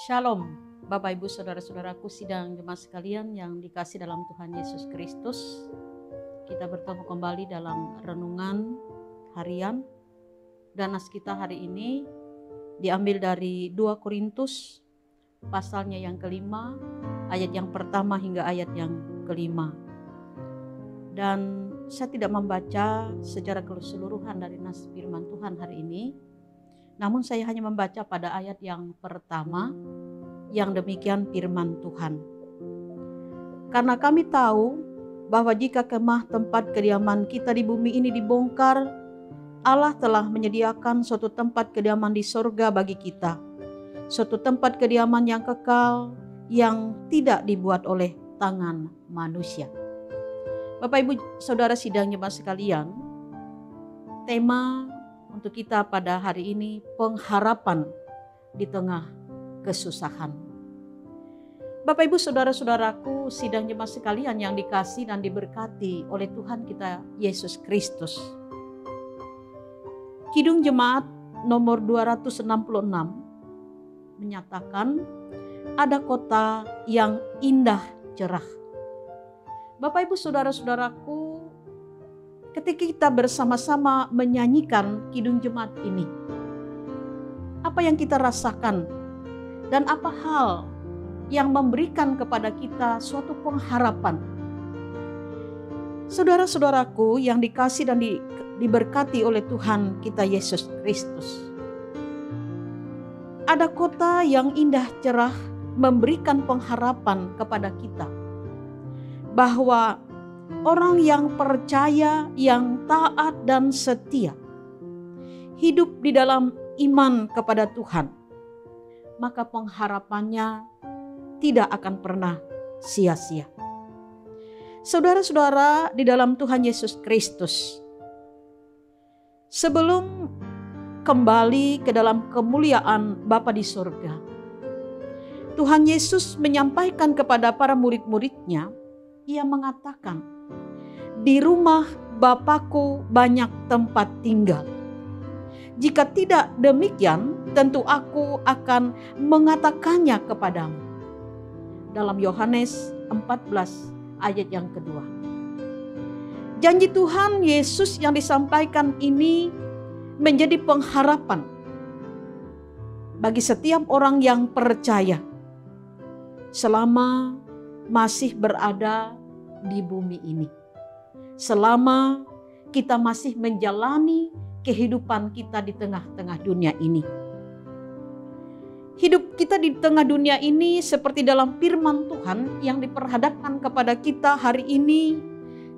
Shalom, Bapak Ibu Saudara-saudaraku sidang jemaat sekalian yang dikasih dalam Tuhan Yesus Kristus. Kita bertemu kembali dalam renungan harian, dan nas kita hari ini diambil dari 2 Korintus pasalnya yang kelima, ayat yang pertama hingga ayat yang kelima. Dan saya tidak membaca secara keseluruhan dari nas firman Tuhan hari ini, namun saya hanya membaca pada ayat yang pertama yang demikian firman Tuhan. Karena kami tahu bahwa jika kemah tempat kediaman kita di bumi ini dibongkar, Allah telah menyediakan suatu tempat kediaman di sorga bagi kita. Suatu tempat kediaman yang kekal yang tidak dibuat oleh tangan manusia. Bapak Ibu Saudara sidang jemaat sekalian, tema untuk kita pada hari ini pengharapan di tengah kesusahan. Bapak Ibu Saudara-saudaraku sidang jemaat sekalian yang dikasih dan diberkati oleh Tuhan kita Yesus Kristus. Kidung Jemaat nomor 266 menyatakan ada kota yang indah cerah. Bapak Ibu Saudara-saudaraku, ketika kita bersama-sama menyanyikan Kidung Jemaat ini, apa yang kita rasakan dan apa hal yang memberikan kepada kita suatu pengharapan? Saudara-saudaraku yang dikasih dan diberkati oleh Tuhan kita Yesus Kristus, ada kota yang indah cerah memberikan pengharapan kepada kita bahwa orang yang percaya, yang taat dan setia, hidup di dalam iman kepada Tuhan, maka pengharapannya tidak akan pernah sia-sia. Saudara-saudara di dalam Tuhan Yesus Kristus, sebelum kembali ke dalam kemuliaan Bapa di surga, Tuhan Yesus menyampaikan kepada para murid-muridnya, Ia mengatakan, di rumah Bapakku banyak tempat tinggal. Jika tidak demikian, tentu aku akan mengatakannya kepadamu. Dalam Yohanes 14 ayat yang kedua. Janji Tuhan Yesus yang disampaikan ini menjadi pengharapan bagi setiap orang yang percaya selama masih berada di bumi ini. Selama kita masih menjalani kehidupan kita di tengah-tengah dunia ini. Hidup kita di tengah dunia ini seperti dalam firman Tuhan yang diperhadapkan kepada kita hari ini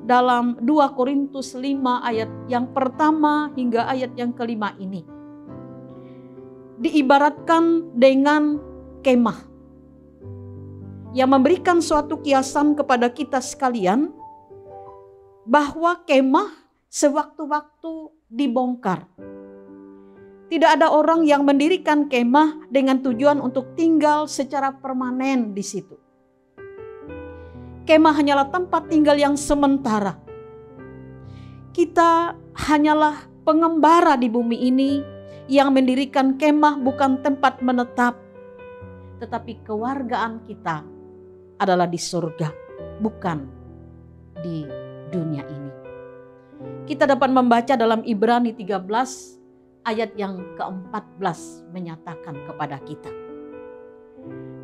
dalam 2 Korintus 5 ayat yang pertama hingga ayat yang kelima ini. Diibaratkan dengan kemah yang memberikan suatu kiasan kepada kita sekalian bahwa kemah sewaktu-waktu dibongkar. Tidak ada orang yang mendirikan kemah dengan tujuan untuk tinggal secara permanen di situ. Kemah hanyalah tempat tinggal yang sementara. Kita hanyalah pengembara di bumi ini yang mendirikan kemah bukan tempat menetap, tetapi kewargaan kita adalah di surga, bukan di dunia ini. Kita dapat membaca dalam Ibrani 13 ayat yang ke-14 menyatakan kepada kita.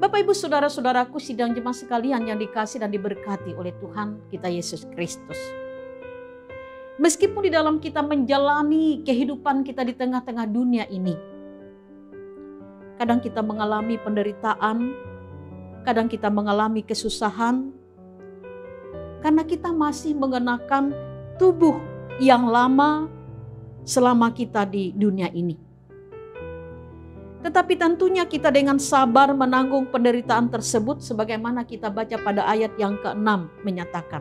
Bapak Ibu Saudara-saudaraku sidang jemaat sekalian yang dikasih dan diberkati oleh Tuhan kita Yesus Kristus. Meskipun di dalam kita menjalani kehidupan kita di tengah-tengah dunia ini, kadang kita mengalami penderitaan, kadang kita mengalami kesusahan, karena kita masih mengenakan tubuh yang lama selama kita di dunia ini. Tetapi tentunya kita dengan sabar menanggung penderitaan tersebut sebagaimana kita baca pada ayat yang ke-6 menyatakan.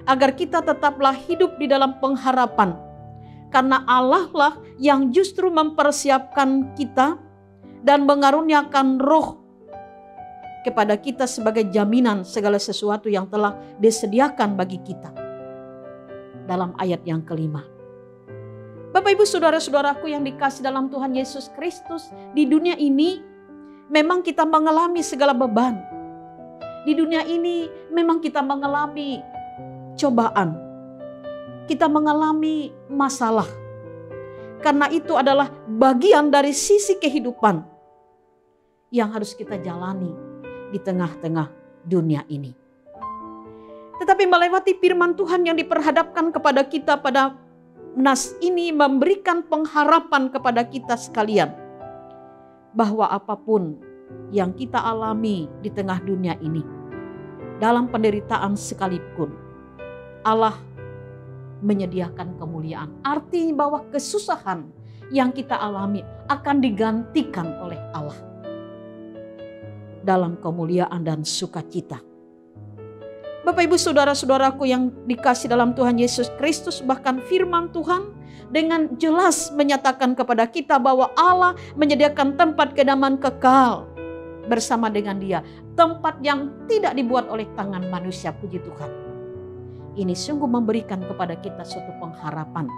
Agar kita tetaplah hidup di dalam pengharapan. Karena Allah lah yang justru mempersiapkan kita dan mengaruniakan roh kepada kita sebagai jaminan segala sesuatu yang telah disediakan bagi kita. Dalam ayat yang kelima. Bapak Ibu Saudara-saudaraku yang dikasih dalam Tuhan Yesus Kristus, di dunia ini memang kita mengalami segala beban. Di dunia ini memang kita mengalami cobaan. Kita mengalami masalah. Karena itu adalah bagian dari sisi kehidupan yang harus kita jalani di tengah-tengah dunia ini. Tetapi melewati firman Tuhan yang diperhadapkan kepada kita pada nas ini memberikan pengharapan kepada kita sekalian. Bahwa apapun yang kita alami di tengah dunia ini, dalam penderitaan sekalipun, Allah menyediakan kemuliaan. Artinya bahwa kesusahan yang kita alami akan digantikan oleh Allah dalam kemuliaan dan sukacita. Bapak Ibu saudara-saudaraku yang dikasih dalam Tuhan Yesus Kristus, bahkan firman Tuhan dengan jelas menyatakan kepada kita bahwa Allah menyediakan tempat kedamaian kekal bersama dengan Dia. Tempat yang tidak dibuat oleh tangan manusia, puji Tuhan. Ini sungguh memberikan kepada kita suatu pengharapan.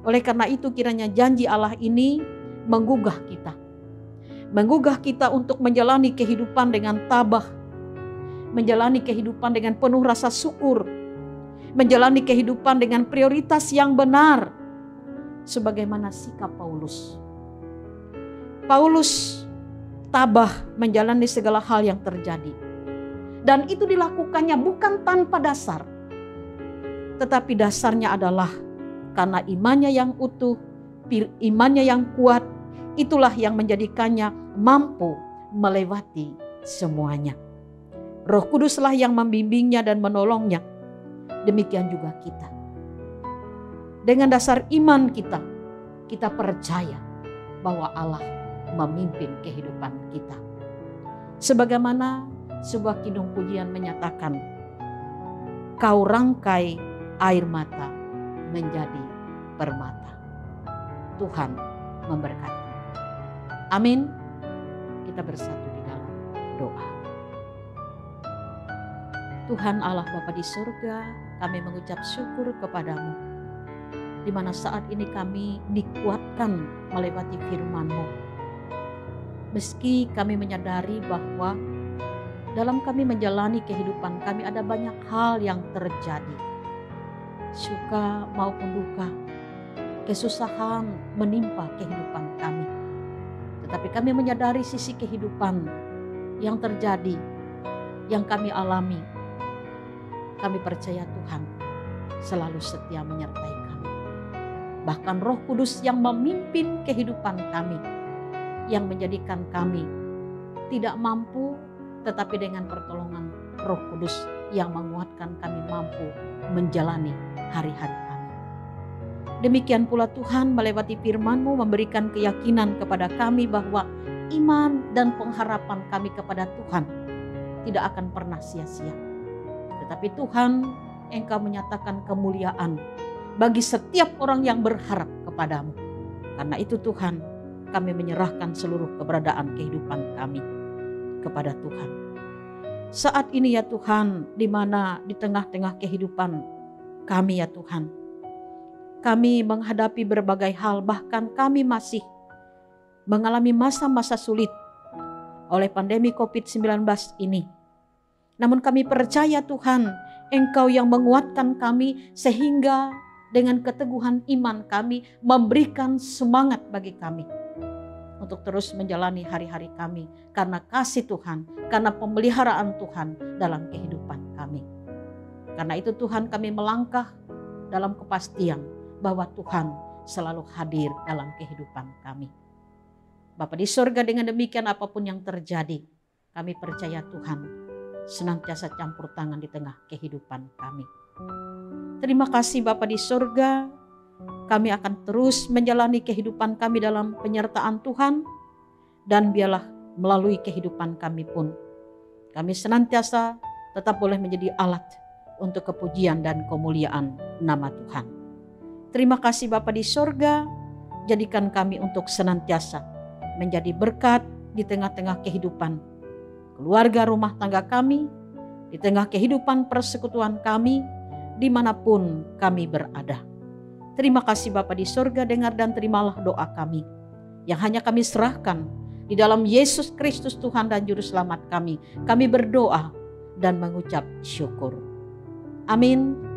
Oleh karena itu kiranya janji Allah ini menggugah kita. Menggugah kita untuk menjalani kehidupan dengan tabah. Menjalani kehidupan dengan penuh rasa syukur. Menjalani kehidupan dengan prioritas yang benar. Sebagaimana sikap Paulus. Paulus tabah menjalani segala hal yang terjadi. Dan itu dilakukannya bukan tanpa dasar. Tetapi dasarnya adalah karena imannya yang utuh, imannya yang kuat, itulah yang menjadikannya mampu melewati semuanya. Roh Kuduslah yang membimbingnya dan menolongnya. Demikian juga kita. Dengan dasar iman kita, kita percaya bahwa Allah memimpin kehidupan kita. Sebagaimana sebuah kidung pujian menyatakan, kau rangkai air mata menjadi permata. Tuhan memberkati. Amin. Kita bersatu di dalam doa. Tuhan Allah Bapa di surga, kami mengucap syukur kepadamu. Di mana saat ini kami dikuatkan melewati firman-Mu. Meski kami menyadari bahwa dalam kami menjalani kehidupan kami ada banyak hal yang terjadi. Suka maupun duka, kesusahan menimpa kehidupan kami. Tetapi kami menyadari sisi kehidupan yang terjadi, yang kami alami. Kami percaya Tuhan selalu setia menyertai kami. Bahkan Roh Kudus yang memimpin kehidupan kami, yang menjadikan kami tidak mampu, tetapi dengan pertolongan Roh Kudus yang menguatkan kami mampu menjalani hari-hari kami. Demikian pula Tuhan melewati firman-Mu memberikan keyakinan kepada kami bahwa iman dan pengharapan kami kepada Tuhan tidak akan pernah sia-sia. Tetapi Tuhan, Engkau menyatakan kemuliaan bagi setiap orang yang berharap kepadamu. Karena itu Tuhan, kami menyerahkan seluruh keberadaan kehidupan kami kepada Tuhan. Saat ini ya Tuhan, di mana di tengah-tengah kehidupan kami ya Tuhan, kami menghadapi berbagai hal, bahkan kami masih mengalami masa-masa sulit oleh pandemi COVID-19 ini. Namun kami percaya Tuhan, Engkau yang menguatkan kami sehingga dengan keteguhan iman kami memberikan semangat bagi kami untuk terus menjalani hari-hari kami karena kasih Tuhan, karena pemeliharaan Tuhan dalam kehidupan kami. Karena itu Tuhan, kami melangkah dalam kepastian bahwa Tuhan selalu hadir dalam kehidupan kami. Bapa di surga, dengan demikian apapun yang terjadi, kami percaya Tuhan senantiasa campur tangan di tengah kehidupan kami. Terima kasih Bapa di surga, kami akan terus menjalani kehidupan kami dalam penyertaan Tuhan, dan biarlah melalui kehidupan kami pun, kami senantiasa tetap boleh menjadi alat untuk kepujian dan kemuliaan nama Tuhan. Terima kasih Bapa di surga, jadikan kami untuk senantiasa menjadi berkat di tengah-tengah kehidupan keluarga rumah tangga kami, di tengah kehidupan persekutuan kami, dimanapun kami berada. Terima kasih Bapa di surga, dengar dan terimalah doa kami yang hanya kami serahkan Di dalam Yesus Kristus Tuhan dan Juru Selamat kami berdoa dan mengucap syukur. Amin.